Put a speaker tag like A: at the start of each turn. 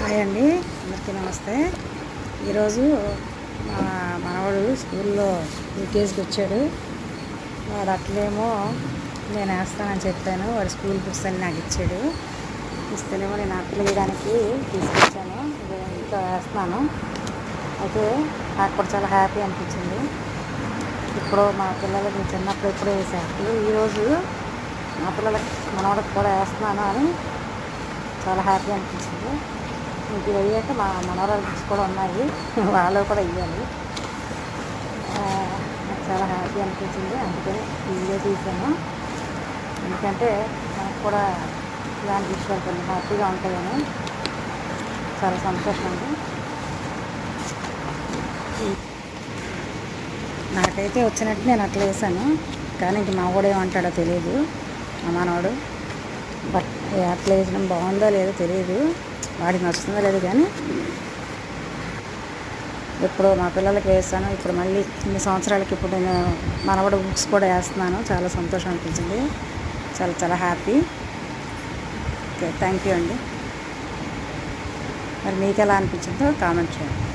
A: Hi అండి, అందరికీ నమస్తే. ఈరోజు మా మనవడు స్కూల్లో యూకేజీకి వచ్చాడు. వాడు అట్లేమో నేను వేస్తానని చెప్పాను. వాడు స్కూల్ బుక్స్ అని నాకు ఇచ్చాడు. ఇస్తేనేమో నేను అట్లు వేయడానికి తీసుకొచ్చాను. ఇంకా వేస్తున్నాను. అయితే నాకు కూడా చాలా హ్యాపీ అనిపించింది. ఇప్పుడు మా పిల్లలకి చిన్నప్పుడు ఎప్పుడో వేసాను. ఈరోజు మా పిల్లలకి మనవడికి కూడా వేస్తున్నాను అని చాలా హ్యాపీ అనిపించింది. ఇంక అయ్యాక మా మనవరాల బుక్స్ కూడా ఉన్నాయి, వాళ్ళు కూడా ఇవ్వాలి. నాకు చాలా హ్యాపీ అనిపించింది, అందుకని వీడియో తీసాను. ఎందుకంటే మనకు కూడా ఇలాంటి విషయాలు కొన్ని హ్యాపీగా ఉంటాయని చాలా సంతోషం అండి. నాకైతే వచ్చినట్టు నేను అట్లా వేసాను, కానీ ఇంక మా వాడు ఏమంటాడో తెలియదు. మా మనవాడు బట్ అట్లా వేసడం బాగుందో లేదో తెలియదు, వాడికి నచ్చుతుందో లేదు. కానీ ఎప్పుడు మా పిల్లలకి వేస్తాను. ఇప్పుడు మళ్ళీ ఇన్ని సంవత్సరాలకి ఇప్పుడు నేను మనవడు బుక్స్ కూడా వేస్తున్నాను. చాలా సంతోషం అనిపించింది, చాలా చాలా హ్యాపీ. ఓకే, థ్యాంక్ యూ అండి. మరి మీకు ఎలా అనిపించిందో కామెంట్ చేయండి.